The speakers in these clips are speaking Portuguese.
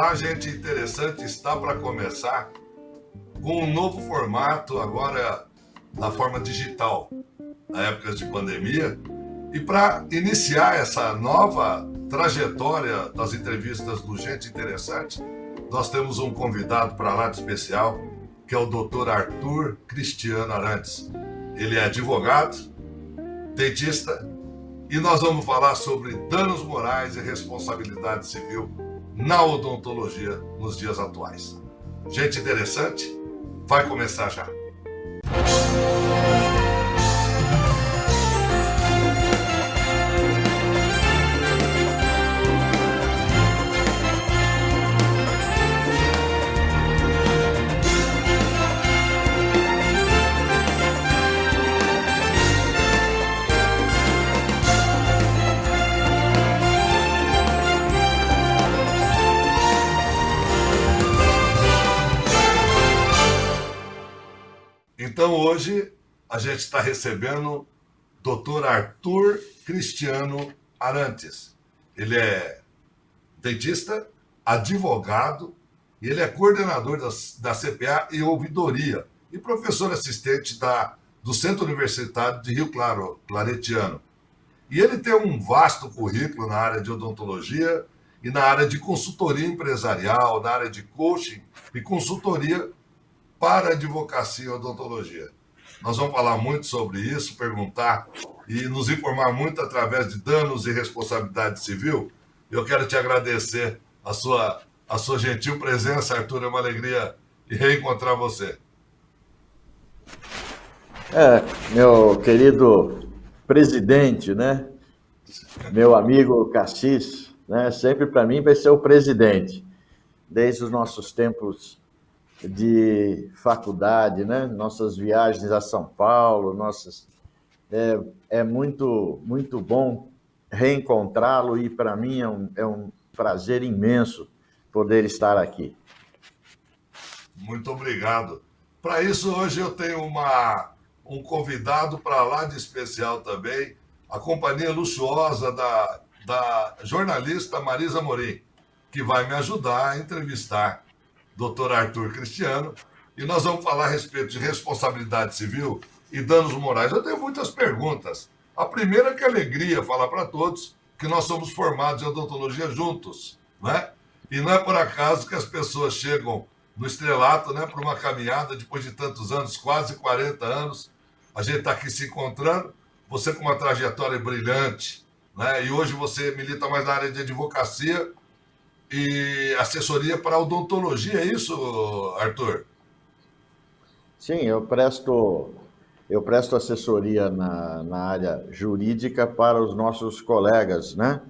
Olá, gente interessante, está para começar com um novo formato, agora na forma digital, na época de pandemia. E para iniciar essa nova trajetória das entrevistas do Gente Interessante, nós temos um convidado para lá de especial, que é o Dr. Arthur Cristiano Arantes. Ele é advogado, dentista, e nós vamos falar sobre danos morais e responsabilidade civil na odontologia nos dias atuais. Gente interessante, vai começar já. Então hoje a gente está recebendo o Dr. Arthur Cristiano Arantes. Ele é dentista, advogado e ele é coordenador da CPA e ouvidoria e professor assistente do Centro Universitário de Rio Claro, Claretiano. E ele tem um vasto currículo na área de odontologia e na área de consultoria empresarial, na área de coaching e consultoria para advocacia e odontologia. Nós vamos falar muito sobre isso, perguntar e nos informar muito através de danos e responsabilidade civil. Eu quero te agradecer a sua gentil presença, Arthur. É uma alegria reencontrar você. Meu querido presidente, né? Meu amigo Cassis, né? Sempre para mim vai ser o presidente, desde os nossos tempos de faculdade, né? Nossas viagens a São Paulo, é muito, muito bom reencontrá-lo e para mim é um prazer imenso poder estar aqui. Muito obrigado. Para isso, hoje eu tenho um convidado para lá de especial também, a companhia luxuosa da jornalista Marisa Morim, que vai me ajudar a entrevistar Dr. Arthur Cristiano, e nós vamos falar a respeito de responsabilidade civil e danos morais. Eu tenho muitas perguntas. A primeira é que alegria falar para todos que nós somos formados em odontologia juntos, né? E não é por acaso que as pessoas chegam no estrelato, né, para uma caminhada depois de tantos anos, quase 40 anos. A gente está aqui se encontrando, você com uma trajetória brilhante, né? E hoje você milita mais na área de advocacia e assessoria para odontologia, é isso, Arthur? Sim, eu presto assessoria na área jurídica para os nossos colegas, né?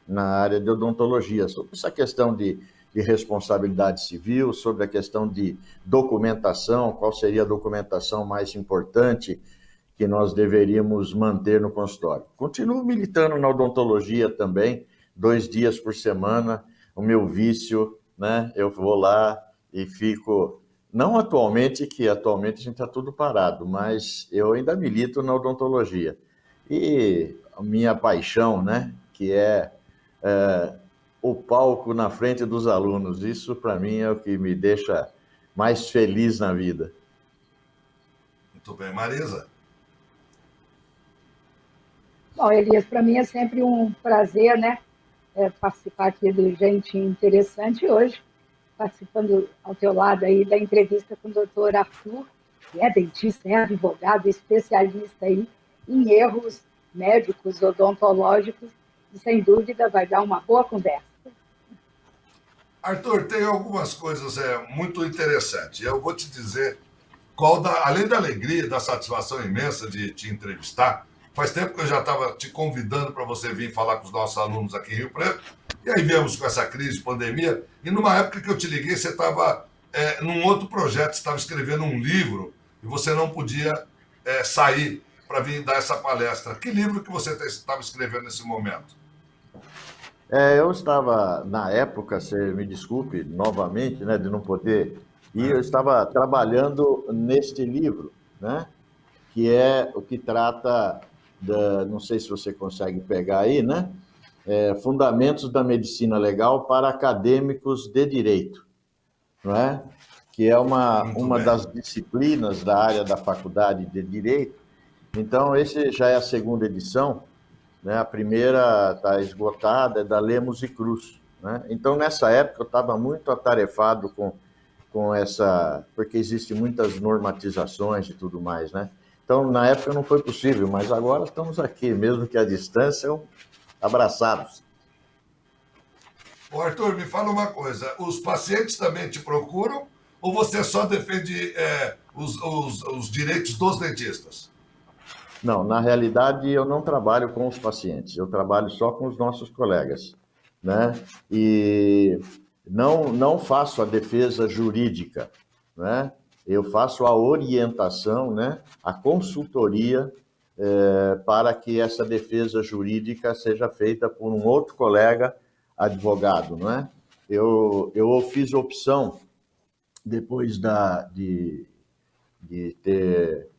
Na área de odontologia, sobre essa questão de responsabilidade civil, sobre a questão de documentação, qual seria a documentação mais importante que nós deveríamos manter no consultório. Continuo militando na odontologia também, 2 dias por semana. O meu vício, né? Eu vou lá e fico, não atualmente, que atualmente a gente está tudo parado, mas eu ainda milito na odontologia. E a minha paixão, né? Que é o palco na frente dos alunos, isso para mim é o que me deixa mais feliz na vida. Muito bem, Marisa. Bom, Elias, para mim é sempre um prazer, né? Participar aqui do Gente Interessante hoje, participando ao teu lado aí da entrevista com o doutor Arthur, que é dentista, é advogado, especialista aí em erros médicos, odontológicos, e sem dúvida vai dar uma boa conversa. Arthur, tem algumas coisas muito interessantes. Eu vou te dizer, além da alegria, da satisfação imensa de te entrevistar, faz tempo que eu já estava te convidando para você vir falar com os nossos alunos aqui em Rio Preto, e aí viemos com essa crise, pandemia, e numa época que eu te liguei, você estava num outro projeto, você estava escrevendo um livro, e você não podia sair para vir dar essa palestra. Que livro que você estava escrevendo nesse momento? Eu estava, na época, você me desculpe novamente, né, de não poder ir, eu estava trabalhando neste livro, né, que é o que trata não sei se você consegue pegar aí, né, Fundamentos da Medicina Legal para Acadêmicos de Direito, não é? Que é uma das disciplinas da área da Faculdade de Direito. Então, esse já é a segunda edição, né? A primeira está esgotada, é da Lemos e Cruz, né? Então, nessa época, eu estava muito atarefado com essa... porque existem muitas normatizações e tudo mais, né? Então, na época não foi possível, mas agora estamos aqui, mesmo que à distância, abraçados. Ô, Arthur, me fala uma coisa, os pacientes também te procuram ou você só defende os direitos dos dentistas? Não, na realidade eu não trabalho com os pacientes, eu trabalho só com os nossos colegas, né? E não faço a defesa jurídica, né? Eu faço a orientação, né? A consultoria para que essa defesa jurídica seja feita por um outro colega advogado, não é? Eu fiz opção, depois de ter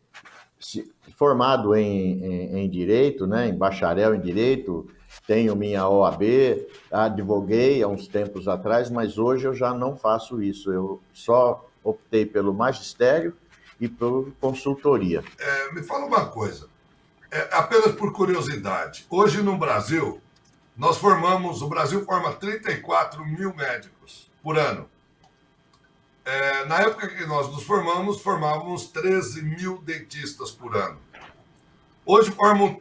formado em Direito, né, em bacharel em Direito, tenho minha OAB, advoguei há uns tempos atrás, mas hoje eu já não faço isso, eu só optei pelo magistério e por consultoria. Me fala uma coisa, apenas por curiosidade, hoje no Brasil, o Brasil forma 34 mil médicos por ano. Na época que nós nos formávamos 13 mil dentistas por ano. Hoje formam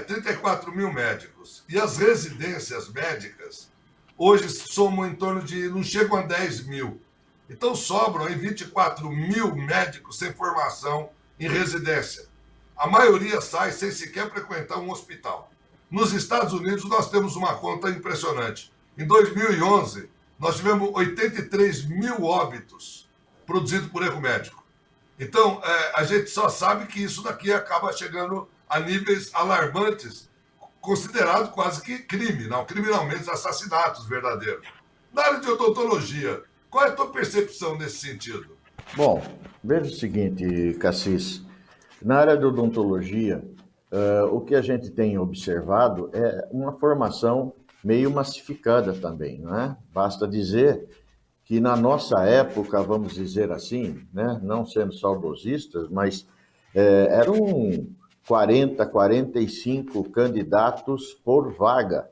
34 mil médicos. E as residências médicas, hoje somam em torno de, não chegam a 10 mil. Então sobram aí 24 mil médicos sem formação em residência. A maioria sai sem sequer frequentar um hospital. Nos Estados Unidos, nós temos uma conta impressionante. Em 2011, nós tivemos 83 mil óbitos produzidos por erro médico. Então, a gente só sabe que isso daqui acaba chegando a níveis alarmantes, considerado quase que crime, não, criminalmente assassinatos verdadeiros. Na área de odontologia, qual é a tua percepção nesse sentido? Bom, veja o seguinte, Cassis, na área de odontologia, o que a gente tem observado é uma formação meio massificada também, não é? Basta dizer que na nossa época, vamos dizer assim, né, não sendo saudosistas, mas eram 40, 45 candidatos por vaga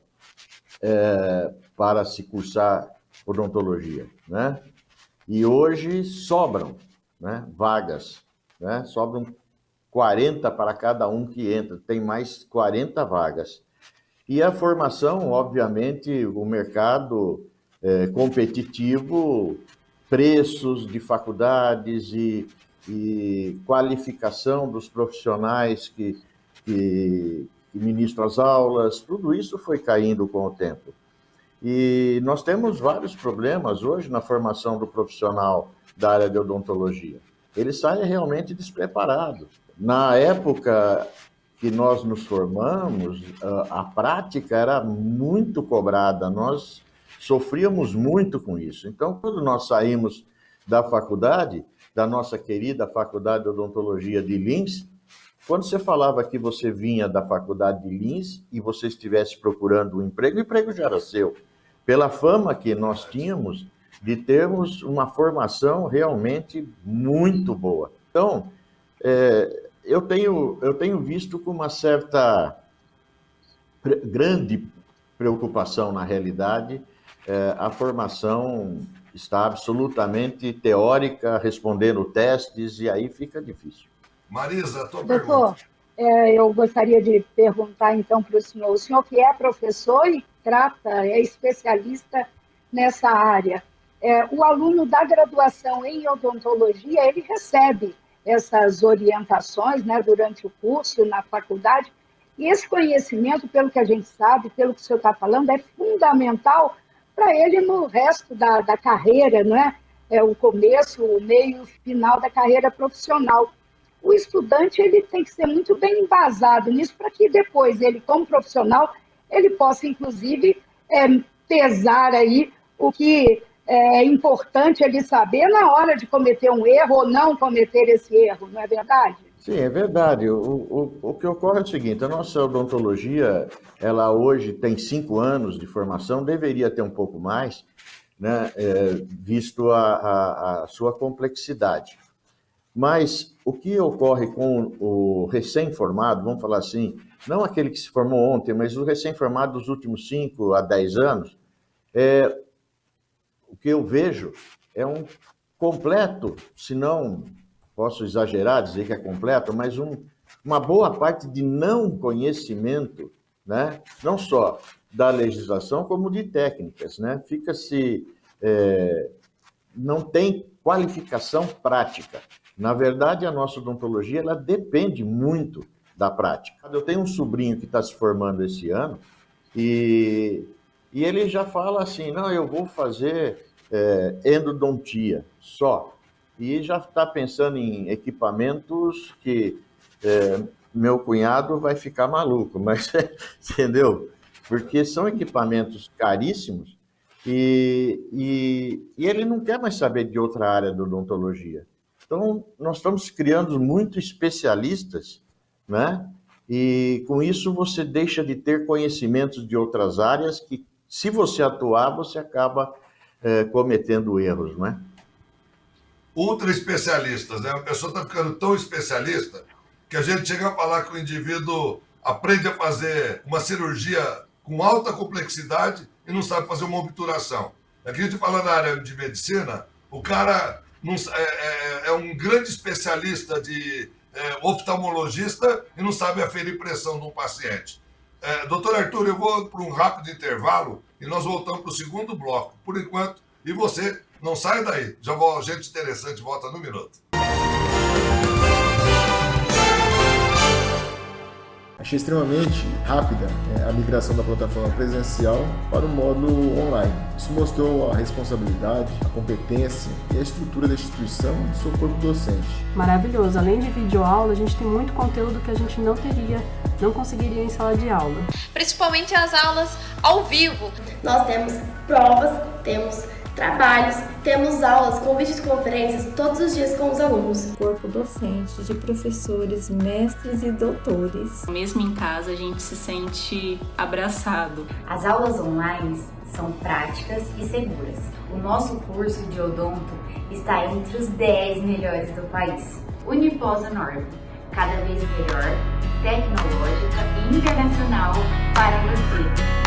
para se cursar odontologia, né? E hoje sobram, né, vagas, né? Sobram 40 para cada um que entra, tem mais 40 vagas. E a formação, obviamente, o mercado competitivo, preços de faculdades e qualificação dos profissionais que ministram as aulas, tudo isso foi caindo com o tempo. E nós temos vários problemas hoje na formação do profissional da área de odontologia. Ele sai realmente despreparado. Na época que nós nos formamos, a prática era muito cobrada, nós sofríamos muito com isso. Então, quando nós saímos da faculdade, da nossa querida Faculdade de Odontologia de Lins, quando você falava que você vinha da Faculdade de Lins e você estivesse procurando um emprego, o emprego já era seu. Pela fama que nós tínhamos de termos uma formação realmente muito boa. Então, eu tenho visto com uma certa grande preocupação, na realidade, a formação está absolutamente teórica, respondendo testes, e aí fica difícil. Marisa, a tua Doutor, pergunta. eu gostaria de perguntar então para o senhor que é professor e trata, é especialista nessa área. O aluno da graduação em odontologia, ele recebe essas orientações, né, durante o curso, na faculdade, e esse conhecimento, pelo que a gente sabe, pelo que o senhor está falando, é fundamental para ele no resto da carreira, não é? O começo, o meio e o final da carreira profissional. O estudante ele tem que ser muito bem embasado nisso para que depois ele, como profissional, ele possa, inclusive, pesar aí o que é importante ele saber na hora de cometer um erro ou não cometer esse erro, não é verdade? Sim, é verdade. O que ocorre é o seguinte: a nossa odontologia, ela hoje tem 5 anos de formação, deveria ter um pouco mais, né, visto a sua complexidade. Mas o que ocorre com o recém-formado, vamos falar assim, não aquele que se formou ontem, mas o recém-formado dos últimos 5 a 10 anos, o que eu vejo é um completo, se não posso exagerar, dizer que é completo, mas uma boa parte de não conhecimento, né? Não só da legislação, como de técnicas, né? Fica-se, não tem qualificação prática. Na verdade, a nossa odontologia, ela depende muito da prática. Eu tenho um sobrinho que está se formando esse ano e, e ele já fala assim, não, eu vou fazer endodontia só. E já está pensando em equipamentos que meu cunhado vai ficar maluco, mas entendeu? Porque são equipamentos caríssimos e ele não quer mais saber de outra área da odontologia. Então, nós estamos criando muito especialistas, né? E com isso você deixa de ter conhecimentos de outras áreas que, se você atuar, você acaba cometendo erros, não é? Ultra especialistas, né? A pessoa está ficando tão especialista que a gente chega a falar que o indivíduo aprende a fazer uma cirurgia com alta complexidade e não sabe fazer uma obturação. Aqui a gente fala na área de medicina, o cara é um grande especialista de oftalmologista e não sabe aferir pressão de um paciente. Doutor Arthur, eu vou para um rápido intervalo e nós voltamos para o segundo bloco. Por enquanto, e você não sai daí. Já vou, gente interessante, volta no minuto. Achei extremamente rápida a migração da plataforma presencial para o módulo online. Isso mostrou a responsabilidade, a competência e a estrutura da instituição e do seu corpo docente. Maravilhoso. Além de videoaula, a gente tem muito conteúdo que a gente não conseguiria em sala de aula. Principalmente as aulas ao vivo. Nós temos provas, temos trabalhos, temos aulas com videoconferências todos os dias com os alunos. Corpo docente de professores, mestres e doutores. Mesmo em casa, a gente se sente abraçado. As aulas online são práticas e seguras. O nosso curso de odonto está entre os 10 melhores do país. Uniposa Norte, cada vez melhor, tecnológica e internacional para você.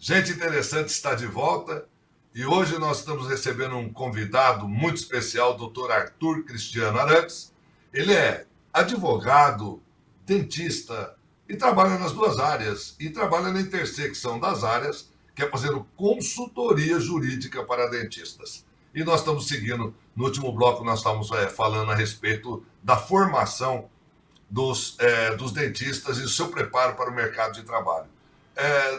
Gente interessante está de volta e hoje nós estamos recebendo um convidado muito especial, o Dr. Arthur Cristiano Arantes. Ele é advogado, dentista e trabalha nas duas áreas e trabalha na intersecção das áreas, que é fazendo consultoria jurídica para dentistas. E nós estamos seguindo, no último bloco nós estávamos falando a respeito da formação dos dentistas e o seu preparo para o mercado de trabalho.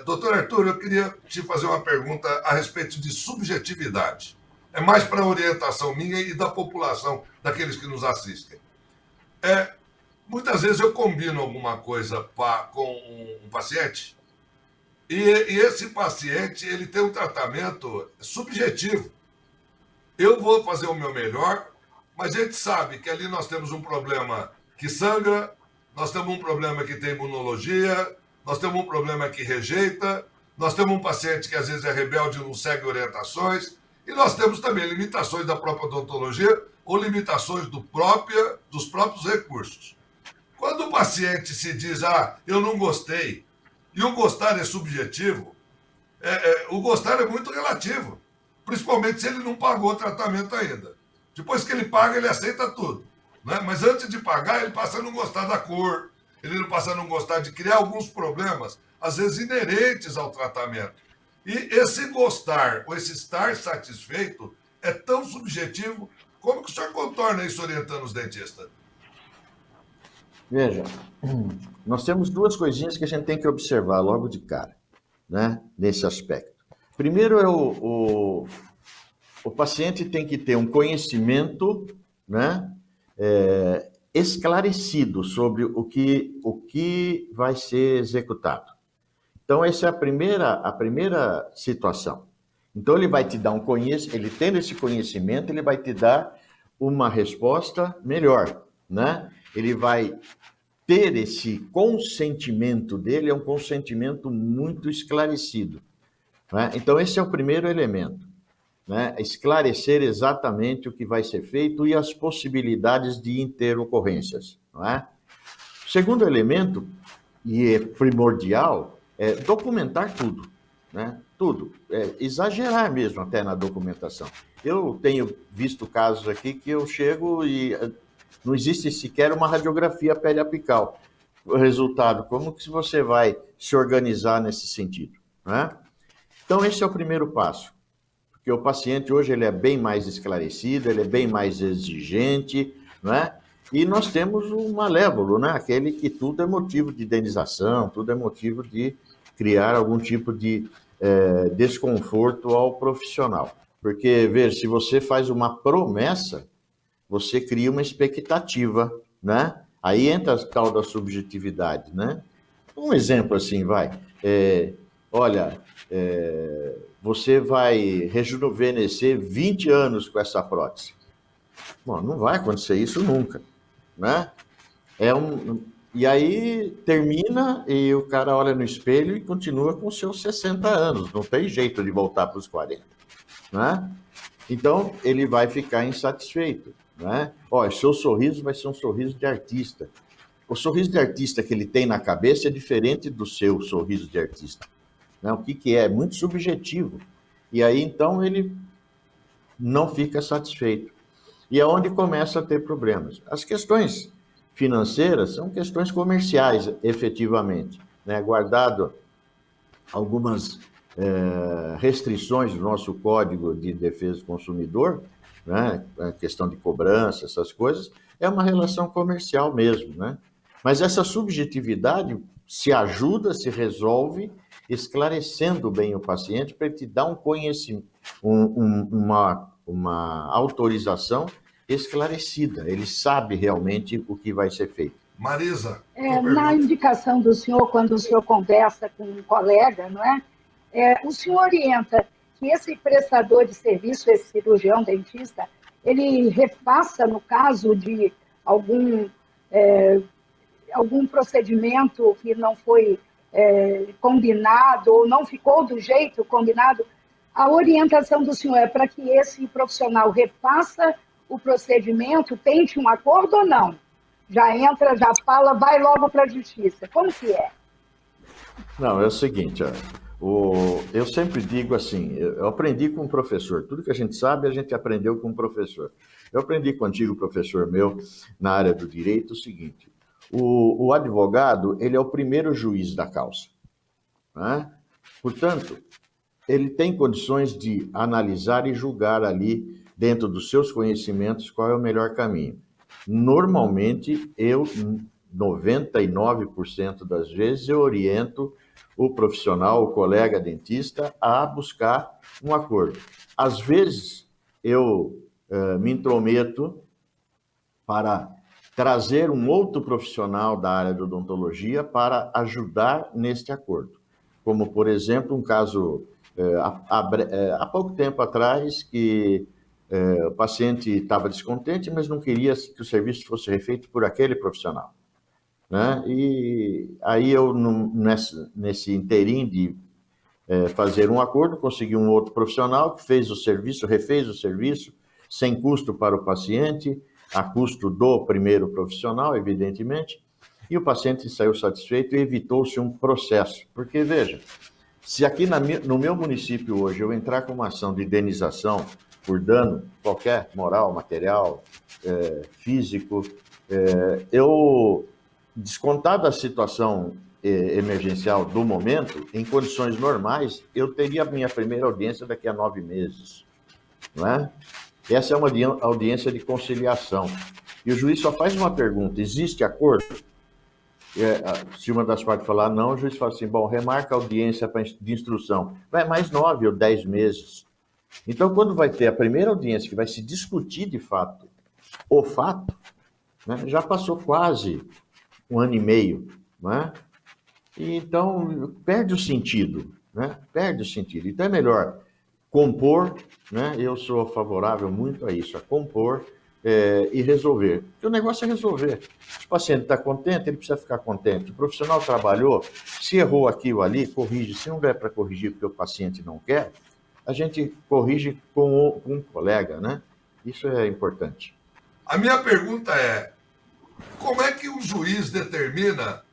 Doutor Arthur, eu queria te fazer uma pergunta a respeito de subjetividade. É mais para a orientação minha e da população, daqueles que nos assistem. Muitas vezes eu combino alguma coisa com um paciente e esse paciente ele tem um tratamento subjetivo. Eu vou fazer o meu melhor, mas a gente sabe que ali nós temos um problema que sangra, nós temos um problema que tem imunologia, nós temos um problema que rejeita, nós temos um paciente que às vezes é rebelde e não segue orientações, e nós temos também limitações da própria odontologia ou limitações dos próprios recursos. Quando o paciente se diz, eu não gostei, e o gostar é subjetivo, o gostar é muito relativo, principalmente se ele não pagou o tratamento ainda. Depois que ele paga, ele aceita tudo, né? Mas antes de pagar, ele passa a não gostar da cor, ele não passa a não gostar de criar alguns problemas, às vezes inerentes ao tratamento. E esse gostar, ou esse estar satisfeito, é tão subjetivo. Como que o senhor contorna isso orientando os dentistas? Veja, nós temos duas coisinhas que a gente tem que observar logo de cara, né, nesse aspecto. Primeiro, o paciente tem que ter um conhecimento, né, esclarecido sobre o que vai ser executado. Então, essa é a primeira situação. Então, ele vai te dar ele tendo esse conhecimento, ele vai te dar uma resposta melhor, né? Ele vai ter esse consentimento dele, é um consentimento muito esclarecido, né? Então, esse é o primeiro elemento, né? Esclarecer exatamente o que vai ser feito e as possibilidades de interocorrências, não é? O segundo elemento, e é primordial, é documentar tudo, né? Tudo. Exagerar mesmo até na documentação. Eu tenho visto casos aqui que eu chego e não existe sequer uma radiografia pele apical. O resultado, como que você vai se organizar nesse sentido, né? Então, esse é o primeiro passo. Porque o paciente hoje ele é bem mais esclarecido, ele é bem mais exigente, né? E nós temos o malévolo, né? Aquele que tudo é motivo de indenização, tudo é motivo de criar algum tipo de desconforto ao profissional. Porque, veja, se você faz uma promessa, você cria uma expectativa, né? Aí entra a tal da subjetividade, né? Um exemplo assim, olha, você vai rejuvenescer 20 anos com essa prótese. Bom, não vai acontecer isso nunca, né? E aí termina e o cara olha no espelho e continua com seus 60 anos, não tem jeito de voltar para os 40, né? Então, ele vai ficar insatisfeito, né? Olha, seu sorriso vai ser um sorriso de artista. O sorriso de artista que ele tem na cabeça é diferente do seu sorriso de artista, né? O que é? Muito subjetivo. E aí, então, ele não fica satisfeito. E é onde começa a ter problemas. As questões financeiras são questões comerciais, efetivamente, né? Guardado algumas restrições do nosso Código de Defesa do Consumidor, né? A questão de cobrança, essas coisas, é uma relação comercial mesmo, né? Mas essa subjetividade se ajuda, se resolve, esclarecendo bem o paciente para ele te dar um conhecimento, uma autorização esclarecida. Ele sabe realmente o que vai ser feito. Marisa. Na indicação do senhor, quando o senhor conversa com um colega, não é? O senhor orienta que esse prestador de serviço, esse cirurgião dentista, ele refaça, no caso de algum procedimento que não foi combinado ou não ficou do jeito combinado. A orientação do senhor é para que esse profissional refaça o procedimento, tente um acordo ou não? Já entra, já fala, vai logo para a justiça. Como que é? Não, é o seguinte, eu sempre digo assim, eu aprendi com um professor, tudo que a gente sabe, a gente aprendeu com um professor. Eu aprendi com um antigo professor meu, na área do direito, o seguinte, o advogado, ele é o primeiro juiz da causa, né? Portanto, ele tem condições de analisar e julgar ali, dentro dos seus conhecimentos, qual é o melhor caminho. Normalmente, 99% das vezes, eu oriento o profissional, o colega dentista, a buscar um acordo. Às vezes, eu me intrometo para trazer um outro profissional da área de odontologia para ajudar neste acordo. Como, por exemplo, um caso há pouco tempo atrás, que o paciente estava descontente, mas não queria que o serviço fosse refeito por aquele profissional, né? E aí eu, nesse interim de fazer um acordo, consegui um outro profissional que fez o serviço, refez o serviço, sem custo para o paciente, a custo do primeiro profissional, evidentemente, e o paciente saiu satisfeito e evitou-se um processo. Porque, veja, se aqui no meu município hoje eu entrar com uma ação de indenização por dano qualquer, moral, material, físico, eu, descontado a situação emergencial do momento, em condições normais, eu teria a minha primeira audiência daqui a 9 meses, não é? Essa é uma audiência de conciliação. E o juiz só faz uma pergunta: existe acordo? Se uma das partes falar não, o juiz fala assim: bom, remarca a audiência de instrução. Vai mais 9 ou 10 meses. Então, quando vai ter a primeira audiência, que vai se discutir de fato o fato, né? Já passou quase 1 ano e meio, né? E então perde o sentido, né? Perde o sentido. Então é melhor compor, né? Eu sou favorável muito a isso, a compor e resolver. Porque o negócio é resolver. Se o paciente está contente, ele precisa ficar contente. O profissional trabalhou, se errou aqui ou ali, corrige. Se não der para corrigir porque o paciente não quer, a gente corrige com um colega, né? Isso é importante. A minha pergunta é, como é que o juiz determina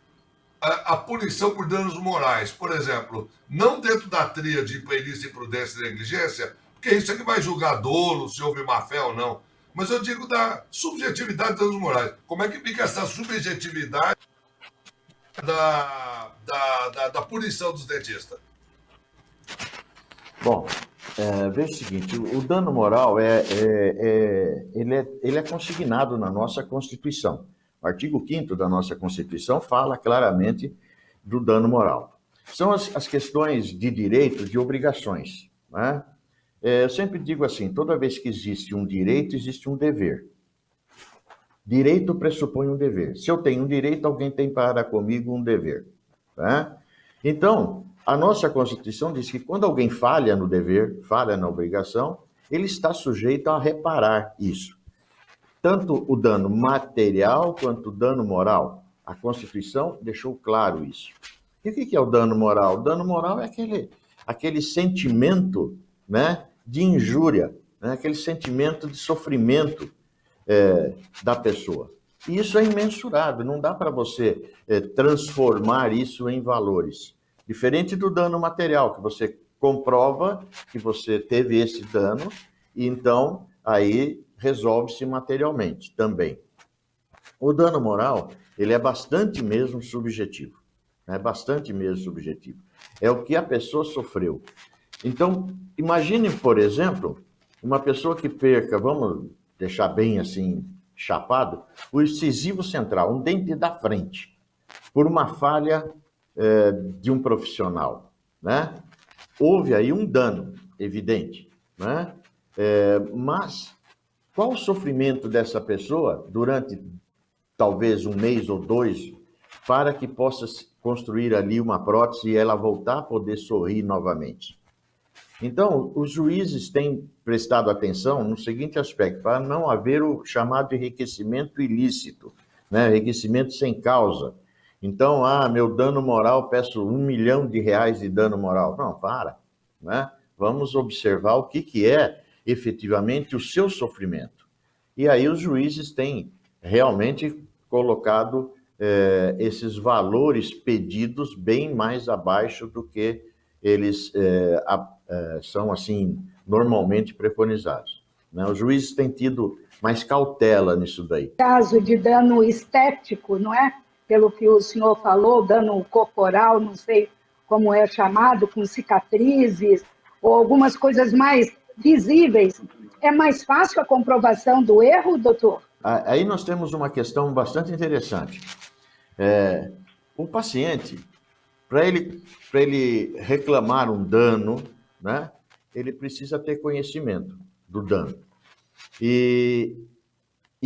a punição por danos morais? Por exemplo, não dentro da tríade de imperícia, imprudência e negligência, porque isso é que vai julgar dolo, se houve má-fé ou não. Mas eu digo da subjetividade de danos morais. Como é que fica essa subjetividade da punição dos dentistas? Bom, veja o seguinte, o dano moral ele é consignado na nossa Constituição. O artigo 5º da nossa Constituição fala claramente do dano moral. São as questões de direitos e obrigações, né? Eu sempre digo assim, toda vez que existe um direito, existe um dever. Direito pressupõe um dever. Se eu tenho um direito, alguém tem para comigo um dever, né? Então, a nossa Constituição diz que quando alguém falha no dever, falha na obrigação, ele está sujeito a reparar isso. Tanto o dano material quanto o dano moral. A Constituição deixou claro isso. E o que é o dano moral? O dano moral é aquele sentimento, né, de injúria, né, aquele sentimento de sofrimento da pessoa. E isso é imensurável, não dá para você transformar isso em valores. Diferente do dano material, que você comprova que você teve esse dano, e então aí resolve-se materialmente também. O dano moral, ele é bastante mesmo subjetivo. É bastante mesmo subjetivo. É o que a pessoa sofreu. Então, imagine, por exemplo, uma pessoa que perca, vamos deixar bem assim, chapado, o incisivo central, um dente da frente, por uma falha de um profissional, né? Houve aí um dano evidente, né? Mas qual o sofrimento dessa pessoa durante talvez 1 mês ou 2 para que possa construir ali uma prótese e ela voltar a poder sorrir novamente? Então, os juízes têm prestado atenção no seguinte aspecto, para não haver o chamado enriquecimento ilícito, né? Enriquecimento sem causa. Então, meu dano moral, peço R$1 milhão de dano moral. Não, para, né? Vamos observar o que é efetivamente o seu sofrimento. E aí os juízes têm realmente colocado esses valores pedidos bem mais abaixo do que eles são, assim, normalmente preconizados, né? Os juízes têm tido mais cautela nisso daí. Caso de dano estético, não é? Pelo que o senhor falou, dano corporal, não sei como é chamado, com cicatrizes, ou algumas coisas mais visíveis. É mais fácil a comprovação do erro, doutor? Aí nós temos uma questão bastante interessante. O paciente, para ele reclamar um dano, né, ele precisa ter conhecimento do dano e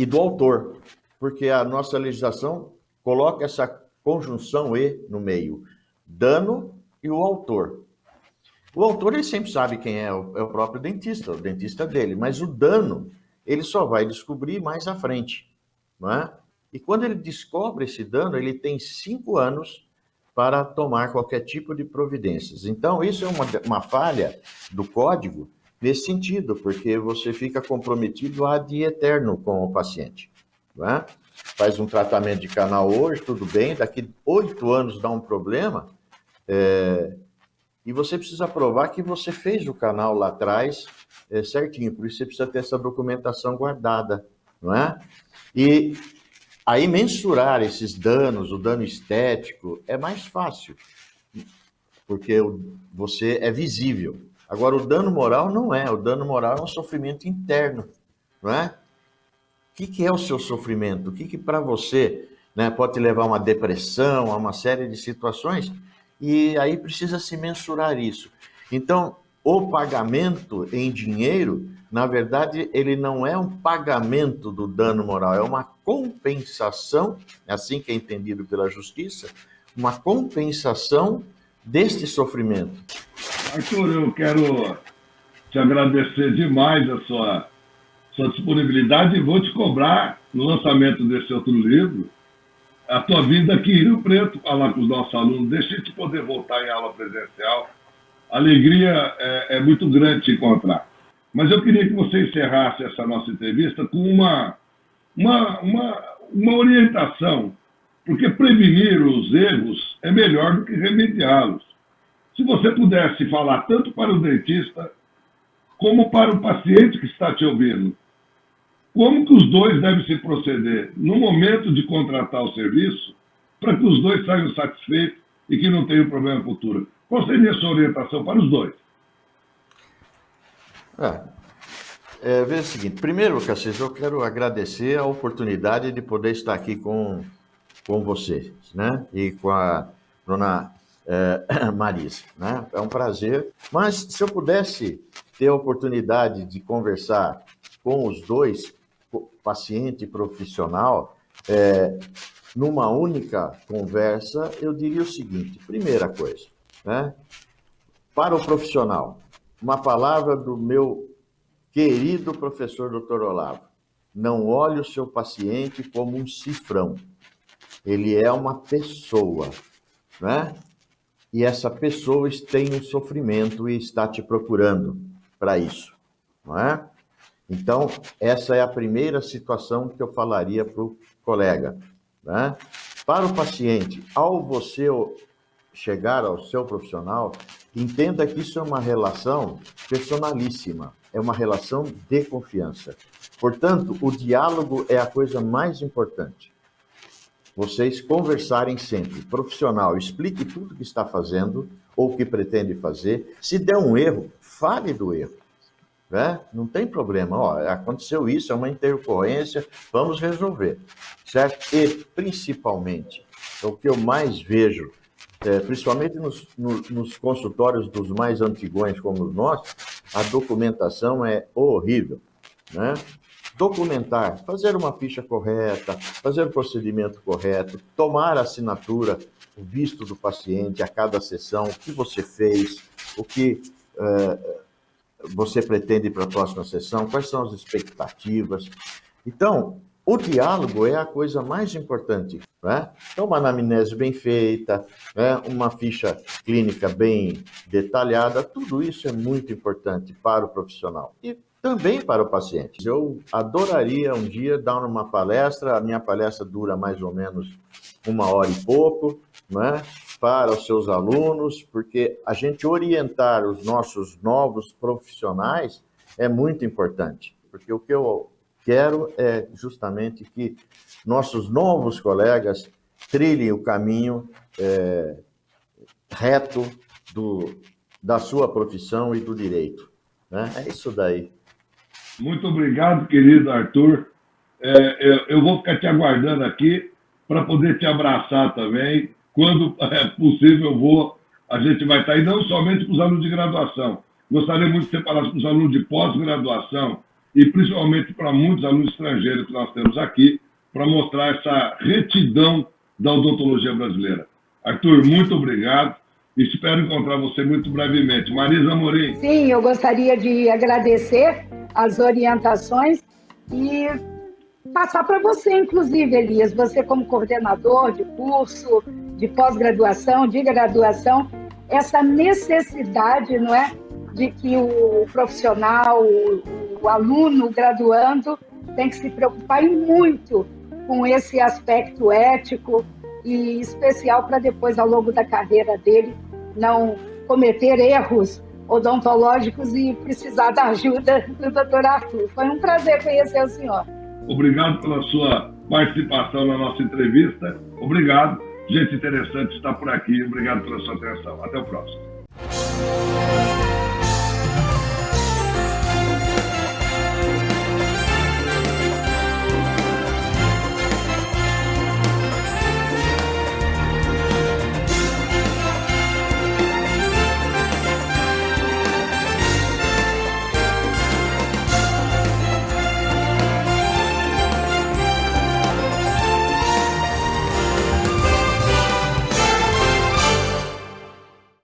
do autor, porque a nossa legislação coloca essa conjunção "e" no meio, dano e o autor. O autor, ele sempre sabe quem é o próprio dentista, o dentista dele, mas o dano ele só vai descobrir mais à frente, não é? E quando ele descobre esse dano, ele tem 5 anos para tomar qualquer tipo de providências. Então, isso é uma falha do código nesse sentido, porque você fica comprometido ad eterno com o paciente, não é? Faz um tratamento de canal hoje, tudo bem, daqui 8 anos dá um problema, e você precisa provar que você fez o canal lá atrás certinho, por isso você precisa ter essa documentação guardada, não é? E aí mensurar esses danos, o dano estético, é mais fácil, porque você é visível. Agora, o dano moral não é, o dano moral é um sofrimento interno, não é? O que é o seu sofrimento? O que para você, né, pode te levar a uma depressão, a uma série de situações, e aí precisa se mensurar isso. Então, o pagamento em dinheiro na verdade, ele não é um pagamento do dano moral, é uma compensação, assim que é entendido pela justiça, uma compensação deste sofrimento. Arthur, eu quero te agradecer demais a sua disponibilidade e vou te cobrar, no lançamento desse outro livro, a tua vinda aqui em Rio Preto, falar com os nossos alunos, deixa eu te poder voltar em aula presencial. A alegria é muito grande te encontrar. Mas eu queria que você encerrasse essa nossa entrevista com uma orientação, porque prevenir os erros é melhor do que remediá-los. Se você pudesse falar tanto para o dentista como para o paciente que está te ouvindo, como que os dois devem se proceder no momento de contratar o serviço para que os dois saiam satisfeitos e que não tenham problema futuro? Qual seria a sua orientação para os dois? Veja o seguinte, primeiro, Cassis, eu quero agradecer a oportunidade de poder estar aqui com vocês, né? E com a dona Marisa, né? É um prazer. Mas se eu pudesse ter a oportunidade de conversar com os dois, paciente e profissional, numa única conversa, eu diria o seguinte, primeira coisa, né? Para o profissional, uma palavra do meu querido professor Dr. Olavo, não olhe o seu paciente como um cifrão, ele é uma pessoa, né? E essa pessoa tem um sofrimento e está te procurando para isso, não é? Então, essa é a primeira situação que eu falaria para o colega, né? Para o paciente, ao você chegar ao seu profissional, entenda que isso é uma relação personalíssima, é uma relação de confiança. Portanto, o diálogo é a coisa mais importante. Vocês conversarem sempre. Profissional, explique tudo o que está fazendo ou o que pretende fazer. Se der um erro, fale do erro, né? Não tem problema. Aconteceu isso, é uma intercorrência, vamos resolver, certo? E, principalmente, o que eu mais vejo, principalmente nos consultórios dos mais antigões como os nossos, a documentação é horrível, né? Documentar, fazer uma ficha correta, fazer o procedimento correto, tomar a assinatura, o visto do paciente a cada sessão, o que você fez, o que você pretende para a próxima sessão, quais são as expectativas. Então, o diálogo é a coisa mais importante, né? Então, uma anamnese bem feita, né? Uma ficha clínica bem detalhada, tudo isso é muito importante para o profissional e também para o paciente. Eu adoraria um dia dar uma palestra, a minha palestra dura mais ou menos 1h e pouco, né? Para os seus alunos, porque a gente orientar os nossos novos profissionais é muito importante, porque o que eu quero é justamente que nossos novos colegas trilhem o caminho reto da sua profissão e do direito, né? É isso daí. Muito obrigado, querido Arthur. Eu vou ficar te aguardando aqui para poder te abraçar também. Quando é possível, a gente vai estar aí, não somente para os alunos de graduação. Gostaria muito de ser falado com os alunos de pós-graduação e principalmente para muitos alunos estrangeiros que nós temos aqui, para mostrar essa retidão da odontologia brasileira. Arthur, muito obrigado e espero encontrar você muito brevemente. Marisa Amorim. Sim, eu gostaria de agradecer as orientações e passar para você, inclusive, Elias, você como coordenador de curso, de pós-graduação, de graduação, essa necessidade, não é, de que o profissional, o aluno, o graduando, tem que se preocupar muito com esse aspecto ético e especial para depois, ao longo da carreira dele, não cometer erros odontológicos e precisar da ajuda do Dr. Arthur. Foi um prazer conhecer o senhor. Obrigado pela sua participação na nossa entrevista. Obrigado. Gente interessante está por aqui. Obrigado pela sua atenção. Até o próximo.